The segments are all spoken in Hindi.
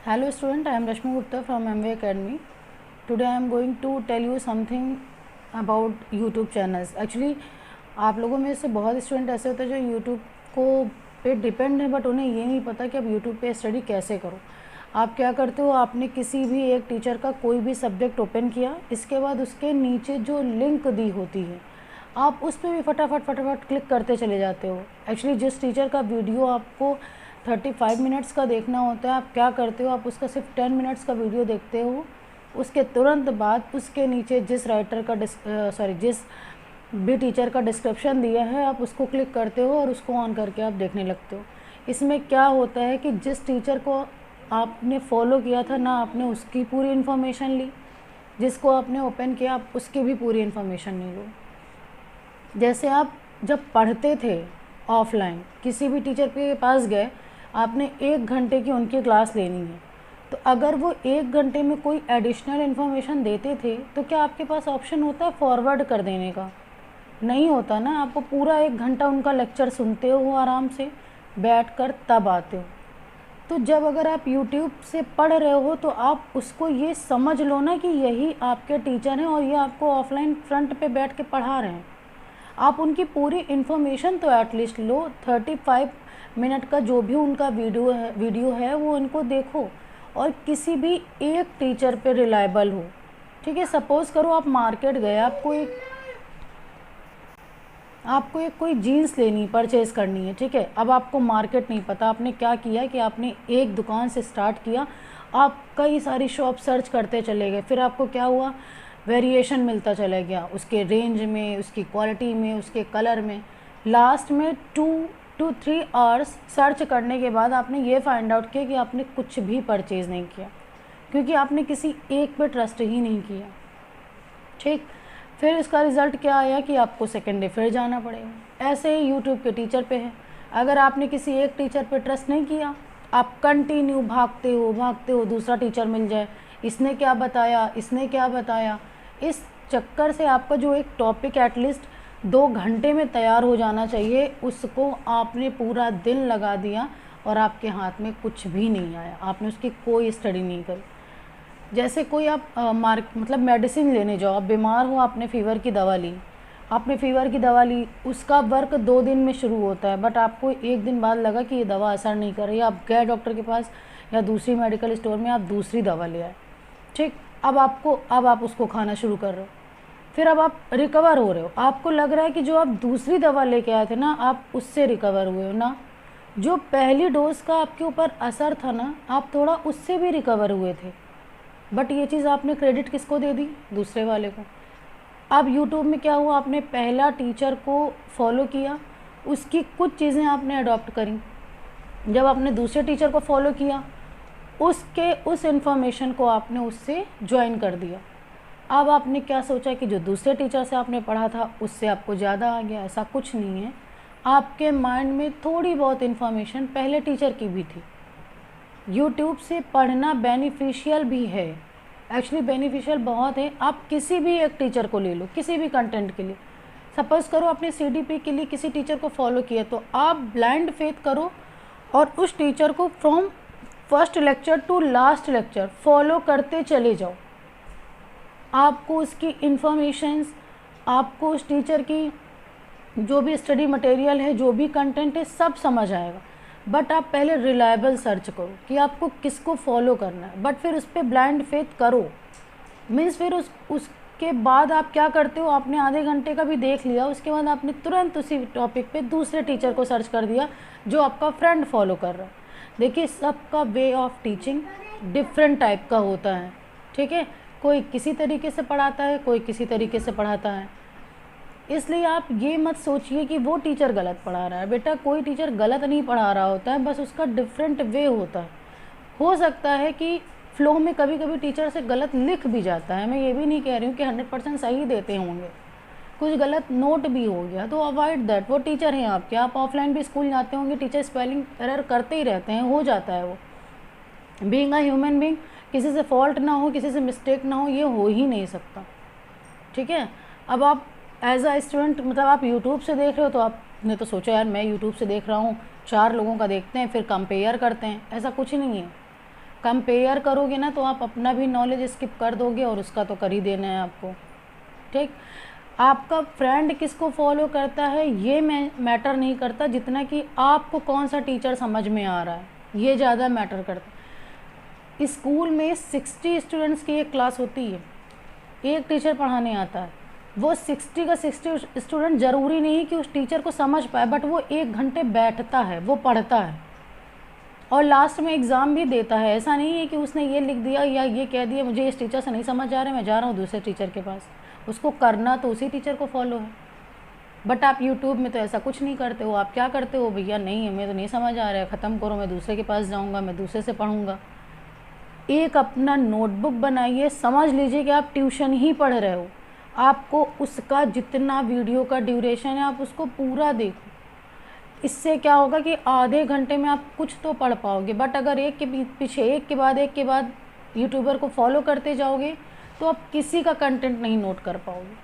Hello student, I am Rashmi Gupta from MV Academy. Today I am going to tell you something about YouTube channels. Actually आप लोगों में से बहुत स्टूडेंट ऐसे होते हैं जो YouTube को पे डिपेंड है, बट उन्हें ये नहीं पता कि अब YouTube पे स्टडी कैसे करो। आप क्या करते हो, आपने किसी भी एक टीचर का कोई भी सब्जेक्ट ओपन किया, इसके बाद उसके नीचे जो लिंक दी होती है आप उस पर भी फटाफट क्लिक करते चले जाते हो। एक्चुअली जिस टीचर का वीडियो आपको 35 मिनट्स का देखना होता है, आप क्या करते हो, आप उसका सिर्फ 10 मिनट्स का वीडियो देखते हो। उसके तुरंत बाद उसके नीचे जिस राइटर का जिस भी टीचर का डिस्क्रिप्शन दिया है आप उसको क्लिक करते हो और उसको ऑन करके आप देखने लगते हो। इसमें क्या होता है कि जिस टीचर को आपने फॉलो किया था ना, आपने उसकी पूरी इन्फॉर्मेशन ली, जिसको आपने ओपन किया आप उसकी भी पूरी इन्फॉर्मेशन नहीं लो। जैसे आप जब पढ़ते थे ऑफलाइन, किसी भी टीचर के पास गए, आपने 1 घंटे की उनकी क्लास लेनी है, तो अगर वो 1 घंटे में कोई एडिशनल इन्फॉर्मेशन देते थे तो क्या आपके पास ऑप्शन होता है फॉरवर्ड कर देने का? नहीं होता ना। आपको पूरा 1 घंटा उनका लेक्चर सुनते हो आराम से बैठ कर, तब आते हो। तो जब अगर आप YouTube से पढ़ रहे हो तो आप उसको ये समझ लो ना कि यही आपके टीचर हैं और ये आपको ऑफलाइन फ्रंट पे बैठ के पढ़ा रहे हैं। आप उनकी पूरी इन्फॉर्मेशन तो एटलीस्ट लो। 35 मिनट का जो भी उनका वीडियो है वो उनको देखो, और किसी भी एक टीचर पे रिलायबल हो। ठीक है, सपोज़ करो आप मार्केट गए, आपको एक कोई जीन्स लेनी, परचेज़ करनी है। ठीक है, अब आपको मार्केट नहीं पता, आपने क्या किया कि आपने एक दुकान से स्टार्ट किया, आप कई सारी शॉप सर्च करते चले गए, फिर आपको क्या हुआ, वेरिएशन मिलता चला गया उसके रेंज में, उसकी क्वालिटी में, उसके कलर में। लास्ट में 2 to 3 आवर्स सर्च करने के बाद आपने ये फाइंड आउट किया कि आपने कुछ भी परचेज़ नहीं किया, क्योंकि आपने किसी एक पे ट्रस्ट ही नहीं किया। ठीक, फिर इसका रिज़ल्ट क्या आया कि आपको सेकेंड डे फिर जाना पड़ेगा। ऐसे ही यूट्यूब के टीचर पे है, अगर आपने किसी एक टीचर पे ट्रस्ट नहीं किया, आप कंटिन्यू भागते हो दूसरा टीचर मिल जाए, इसने क्या बताया, इस चक्कर से आपका जो एक टॉपिक एटलीस्ट 2 घंटे में तैयार हो जाना चाहिए, उसको आपने पूरा दिन लगा दिया और आपके हाथ में कुछ भी नहीं आया, आपने उसकी कोई स्टडी नहीं करी। जैसे कोई आप मतलब मेडिसिन लेने जाओ, आप बीमार हो, आपने फ़ीवर की दवा ली, उसका वर्क 2 दिन में शुरू होता है, बट आपको 1 दिन बाद लगा कि ये दवा असर नहीं कर रही, आप गए डॉक्टर के पास या दूसरी मेडिकल स्टोर में, आप दूसरी दवा ले आए। ठीक, अब आप उसको खाना शुरू कर रहे हो, फिर अब आप रिकवर हो रहे हो, आपको लग रहा है कि जो आप दूसरी दवा लेके आए थे ना, आप उससे रिकवर हुए हो ना, जो पहली डोज का आपके ऊपर असर था ना, आप थोड़ा उससे भी रिकवर हुए थे, बट ये चीज़ आपने क्रेडिट किसको दे दी? दूसरे वाले को। अब यूट्यूब में क्या हुआ, आपने पहला टीचर को फॉलो किया, उसकी कुछ चीज़ें आपने अडॉप्ट करी, जब आपने दूसरे टीचर को फॉलो किया, उस इन्फॉर्मेशन को आपने उससे ज्वाइन कर दिया। अब आपने क्या सोचा कि जो दूसरे टीचर से आपने पढ़ा था उससे आपको ज़्यादा आ गया, ऐसा कुछ नहीं है। आपके माइंड में थोड़ी बहुत इन्फॉर्मेशन पहले टीचर की भी थी। यूट्यूब से पढ़ना बेनिफिशियल भी है, एक्चुअली बेनिफिशियल बहुत है। आप किसी भी एक टीचर को ले लो, किसी भी कंटेंट के लिए। सपोज़ करो आपने CDP के लिए किसी टीचर को फॉलो किया, तो आप ब्लाइंड फेथ करो और उस टीचर को from first lecture to last lecture follow करते चले जाओ। आपको उसकी इन्फॉर्मेशंस, आपको उस टीचर की जो भी स्टडी मटेरियल है, जो भी कंटेंट है, सब समझ आएगा। बट आप पहले रिलायबल सर्च करो कि आपको किसको फॉलो करना है, बट फिर उस पर ब्लाइंड फेथ करो। मीन्स फिर उसके बाद आप क्या करते हो, आपने आधे घंटे का भी देख लिया, उसके बाद आपने तुरंत उसी टॉपिक पे दूसरे टीचर को सर्च कर दिया जो आपका फ्रेंड फॉलो कर रहा है। देखिए, सबका way of teaching different type का होता है। ठीक है, कोई किसी तरीके से पढ़ाता है, कोई किसी तरीके से पढ़ाता है। इसलिए आप ये मत सोचिए कि वो टीचर गलत पढ़ा रहा है। बेटा, कोई टीचर गलत नहीं पढ़ा रहा होता है, बस उसका डिफरेंट वे होता है। हो सकता है कि फ्लो में कभी कभी टीचर से गलत लिख भी जाता है, मैं ये भी नहीं कह रही हूँ कि 100% सही देते होंगे, कुछ गलत नोट भी हो गया, तो अवॉइड दैट। वो टीचर हैं आपके, आप ऑफलाइन भी स्कूल जाते होंगे, टीचर स्पेलिंग एरर करते ही रहते हैं, हो जाता है। वो बीइंग अ ह्यूमन बीइंग, किसी से फॉल्ट ना हो, किसी से मिस्टेक ना हो, ये हो ही नहीं सकता। ठीक है, अब आप एज अ स्टूडेंट, मतलब आप यूट्यूब से देख रहे हो, तो आपने तो सोचा यार मैं यूट्यूब से देख रहा हूँ, 4 लोगों का देखते हैं, फिर कंपेयर करते हैं, ऐसा कुछ नहीं है। कंपेयर करोगे ना तो आप अपना भी नॉलेज स्किप कर दोगे और उसका तो कर ही देना है आपको, ठीक। आपका फ्रेंड किसको फॉलो करता है ये मैटर नहीं करता, जितना कि आपको कौन सा टीचर समझ में आ रहा है ये ज़्यादा मैटर करता है। स्कूल में 60 स्टूडेंट्स की एक क्लास होती है, एक टीचर पढ़ाने आता है, वो 60 का 60 स्टूडेंट ज़रूरी नहीं कि उस टीचर को समझ पाए, बट वो 1 घंटे बैठता है, वो पढ़ता है और लास्ट में एग्ज़ाम भी देता है। ऐसा नहीं है कि उसने ये लिख दिया या ये कह दिया मुझे इस टीचर से नहीं समझ आ रहा है, मैं जा रहा हूँ दूसरे टीचर के पास। उसको करना तो उसी टीचर को फॉलो है। बट आप यूट्यूब में तो ऐसा कुछ नहीं करते हो। आप क्या करते हो, भैया नहीं हमें तो नहीं समझ आ रहा है, ख़त्म करो, मैं दूसरे के पास जाऊँगा, मैं दूसरे से पढ़ूँगा। एक अपना नोटबुक बनाइए, समझ लीजिए कि आप ट्यूशन ही पढ़ रहे हो, आपको उसका जितना वीडियो का ड्यूरेशन है आप उसको पूरा देखो। इससे क्या होगा कि आधे घंटे में आप कुछ तो पढ़ पाओगे। बट अगर एक के पीछे एक के बाद यूट्यूबर को फॉलो करते जाओगे तो आप किसी का कंटेंट नहीं नोट कर पाओगे।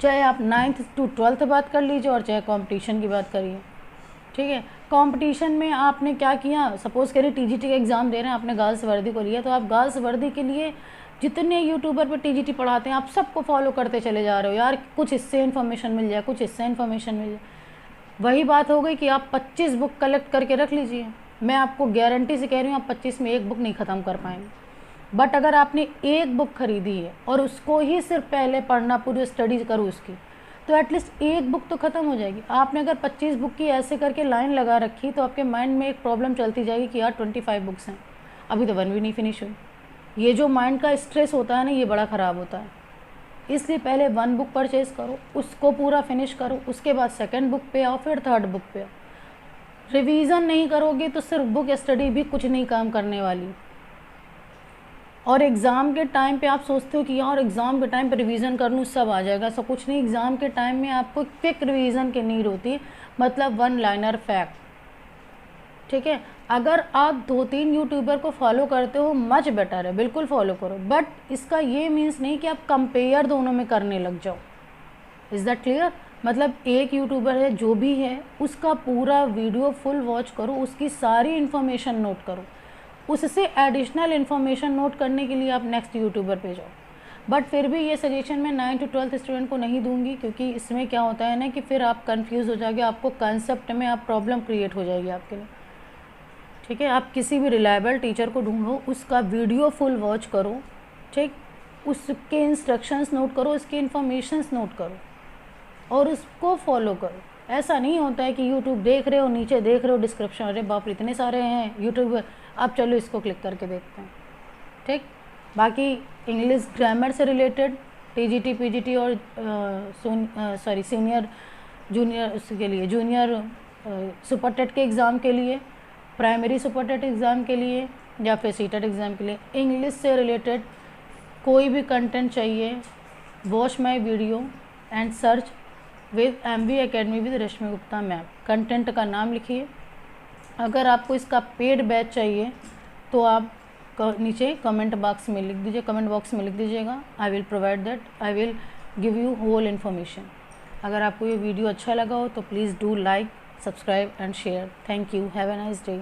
चाहे आप 9th to 12th बात कर लीजिए और चाहे कंपटीशन की बात करिए, ठीक है। कंपटीशन में आपने क्या किया, सपोज़ करिए टीजीटी का एग्ज़ाम दे रहे हैं, आपने गर्ल्स वर्दी को लिया, तो आप गर्ल्स वर्दी के लिए जितने यूट्यूबर पे टीजीटी पढ़ाते हैं आप सबको फॉलो करते चले जा रहे हो, यार कुछ इससे इन्फॉर्मेशन मिल जाए, कुछ इससे इन्फॉर्मेशन मिल जाए। वही बात हो गई कि आप 25 बुक कलेक्ट करके रख लीजिए, मैं आपको गारंटी से कह रही हूँ आप 25 में एक बुक नहीं ख़त्म कर पाएंगे। बट अगर आपने एक बुक खरीदी है और उसको ही सिर्फ पहले पढ़ना, पूरी स्टडी करो उसकी, तो एटलीस्ट एक बुक तो ख़त्म हो जाएगी। आपने अगर 25 बुक की ऐसे करके लाइन लगा रखी तो आपके माइंड में एक प्रॉब्लम चलती जाएगी कि यार 25 बुक्स हैं, अभी तो 1 भी नहीं फिनिश हुई। ये जो माइंड का स्ट्रेस होता है ना, ये बड़ा ख़राब होता है। इसलिए पहले 1 बुक परचेज़ करो, उसको पूरा फिनिश करो, उसके बाद 2nd बुक पे आओ, फिर 3rd बुक पे आओ। रिवीजन नहीं करोगे तो सिर्फ बुक स्टडी भी कुछ नहीं काम करने वाली। और एग्ज़ाम के टाइम पे आप सोचते हो कि यार एग्ज़ाम के टाइम पे रिवीजन कर लूँ सब आ जाएगा, ऐसा कुछ नहीं। एग्ज़ाम के टाइम में आपको क्विक रिवीजन की नीड होती है, मतलब 1 लाइनर फैक्ट, ठीक है। अगर आप 2-3 यूट्यूबर को फॉलो करते हो मच बेटर है, बिल्कुल फॉलो करो, बट इसका ये मीन्स नहीं कि आप कंपेयर दोनों में करने लग जाओ। Is that clear? मतलब एक यूट्यूबर है जो भी है उसका पूरा वीडियो फुल वॉच करो, उसकी सारी इन्फॉर्मेशन नोट करो, उससे एडिशनल इन्फॉर्मेशन नोट करने के लिए आप नेक्स्ट यूट्यूबर पे जाओ। बट फिर भी ये सजेशन मैं 9th to 12th स्टूडेंट को नहीं दूंगी, क्योंकि इसमें क्या होता है ना कि फिर आप कंफ्यूज हो जाओगे, आपको कंसेप्ट में आप प्रॉब्लम क्रिएट हो जाएगी आपके लिए, ठीक है। आप किसी भी रिलायबल टीचर को ढूंढो, उसका वीडियो फुल वॉच करो, ठीक, उसके इंस्ट्रक्शंस नोट करो, उसके इन्फॉर्मेशंस नोट करो और उसको फॉलो करो। ऐसा नहीं होता है कि यूट्यूब देख रहे हो, नीचे देख रहे हो डिस्क्रिप्शन, अरे बाप रे इतने सारे हैं यूट्यूब, अब चलो इसको क्लिक करके देखते हैं, ठीक। बाकी इंग्लिश ग्रामर से रिलेटेड टीजीटी, पीजीटी और सीनियर जूनियर के लिए, जूनियर सुपर टेट के एग्ज़ाम के लिए, प्राइमरी सुपर टेट एग्ज़ाम के लिए या फिर सीटेट एग्ज़ाम के लिए इंग्लिश से रिलेटेड कोई भी कंटेंट चाहिए, watch my video and search with MB Academy with Rashmi Gupta ma'am. Content का नाम लिखिए। अगर आपको इसका पेड बैच चाहिए तो आप नीचे कमेंट बॉक्स में लिख दीजिए, कमेंट बॉक्स में लिख दीजिएगा, I will provide that, I will give you whole information. अगर आपको ये वीडियो अच्छा लगा हो तो please do like, subscribe and share. Thank you, have a nice day.